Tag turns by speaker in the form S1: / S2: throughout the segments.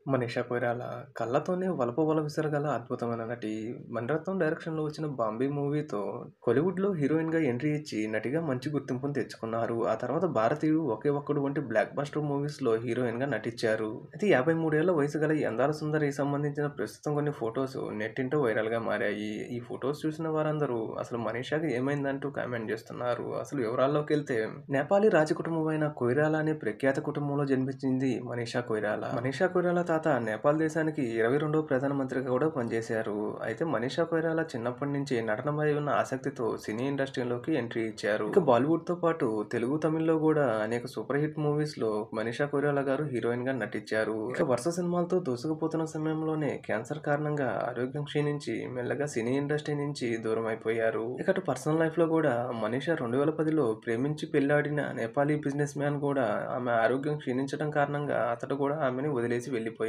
S1: మనీషా కొయిరాలా కళ్ళతోనే వలపు విసరగల అద్భుతమైన నటి. మణిరత్నం డైరెక్షన్‌లో వచ్చిన 'బాంబే' మూవీతో కోలీవుడ్‌లో హీరోయిన్‌గా ఎంట్రీ ఇచ్చి నటిగా మంచి గుర్తింపును తెచ్చుకున్నారు. ఆ తర్వాత 'భారతీయుడు', 'ఒకే ఒక్కడు' వంటి బ్లాక్ బస్టర్ మూవీస్‌లో హీరోయిన్‌గా నటించారు. అయితే 53 ఏళ్ల వయసు గల ఈ అందాల సుందరికి సంబంధించిన ప్రస్తుతం కొన్ని ఫోటోస్ నెట్టింట వైరల్‌గా మారాయి. ఈ ఫోటోస్ చూసిన వారందరూ అసలు మనీషాకి ఏమైందంటూ కామెంట్ చేస్తున్నారు. అసలు వివరాల్లోకెళ్తే నేపాలీ రాజకుటుంబమైన కొయిరాలా అనే ప్రఖ్యాత కుటుంబంలో జన్మించింది మనీషా కొయిరాలా. మనీషా కొయిరాలా తాత నేపాల్ దేశానికి 22వ ప్రధానమంత్రిగా కూడా పనిచేశారు. అయితే మనీషా కొయిరాలా చిన్నప్పటి నుంచి నటనపై ఉన్న ఆసక్తితో సినీ ఇండస్ట్రీలోకి ఎంట్రీ ఇచ్చారు. ఇక బాలీవుడ్‌తో పాటు తెలుగు, తమిళ్‌లో కూడా అనేక సూపర్ హిట్ మూవీస్‌లో మనీషా కొయిరాలా గారు హీరోయిన్‌గా నటించారు. ఇక వరుస సినిమాలతో దూసుకుపోతున్న సమయంలోనే క్యాన్సర్ కారణంగా ఆరోగ్యం క్షీణించి మెల్లగా సినీ ఇండస్ట్రీ నుంచి దూరం అయిపోయారు. ఇక అటు పర్సనల్ లైఫ్‌లో కూడా మనీషా 2010లో ప్రేమించి పెళ్లాడిన నేపాలీ బిజినెస్ మ్యాన్ కూడా ఆమె ఆరోగ్యం క్షీణించడం కారణంగా అతడు కూడా ఆమెని వదిలేసి వెళ్లిపోయారు.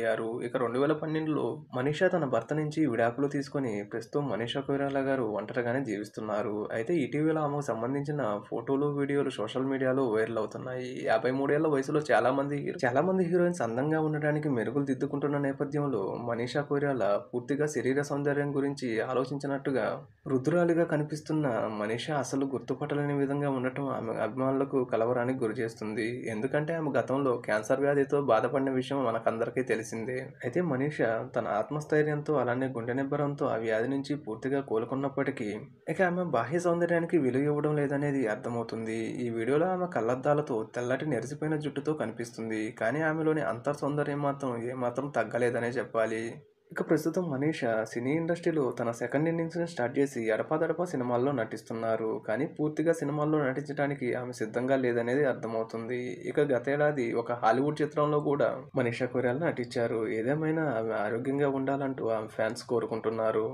S1: ఇక 2012లో మనీషా తన భర్త నుంచి విడాకులు తీసుకొని ప్రస్తుతం మనీషా కొయిరాలా గారు ఒంటరిగానే జీవిస్తున్నారు. అయితే ఇటీవల ఆమెకు సంబంధించిన ఫోటోలు, వీడియోలు సోషల్ మీడియాలో వైరల్ అవుతున్నాయి. 53 ఏళ్ల వయసులో చాలా మంది హీరోయిన్స్ అందంగా ఉండడానికి మెరుగులు దిద్దుకుంటున్న నేపథ్యంలో మనీషా కొయిరాలా పూర్తిగా శరీర సౌందర్యం గురించి ఆలోచించినట్టుగా వృద్ధురాలిగా కనిపిస్తున్న మనీషా అసలు గుర్తుపట్టలేని విధంగా ఉండటం ఆమె అభిమానులకు కలవరానికి గురిచేస్తుంది. ఎందుకంటే ఆమె గతంలో క్యాన్సర్ వ్యాధితో బాధపడిన విషయం మనకందరికీ తెలిసిందే. అయితే మనీషా తన ఆత్మస్థైర్యంతో అలానే గుండె నిబ్బరంతో ఆ వ్యాధి నుంచి పూర్తిగా కోలుకున్నప్పటికీ ఇక ఆమె బాహ్య సౌందర్యానికి విలువ ఇవ్వడం లేదనేది అర్థమవుతుంది. ఈ వీడియోలో ఆమె కళ్లద్దాలతో తెల్లటి నెరిసిపోయిన జుట్టుతో కనిపిస్తుంది. కానీ ఆమెలోని అంతర్ సౌందర్యం మాత్రం ఏమాత్రం తగ్గలేదనే చెప్పాలి. ఇక ప్రస్తుతం మనీషా సినీ ఇండస్ట్రీలో తన సెకండ్ ఇన్నింగ్స్‌ని స్టార్ట్ చేసి అడపాదడపా సినిమాల్లో నటిస్తున్నారు. కానీ పూర్తిగా సినిమాల్లో నటించడానికి ఆమె సిద్ధంగా లేదనేది అర్థమవుతుంది. ఇక గతేడాది ఒక హాలీవుడ్ చిత్రంలో కూడా మనీషా కొయిరాలా నటించారు. ఏదేమైనా ఆమె ఆరోగ్యంగా ఉండాలంటూ ఆమె ఫ్యాన్స్ కోరుకుంటున్నారు.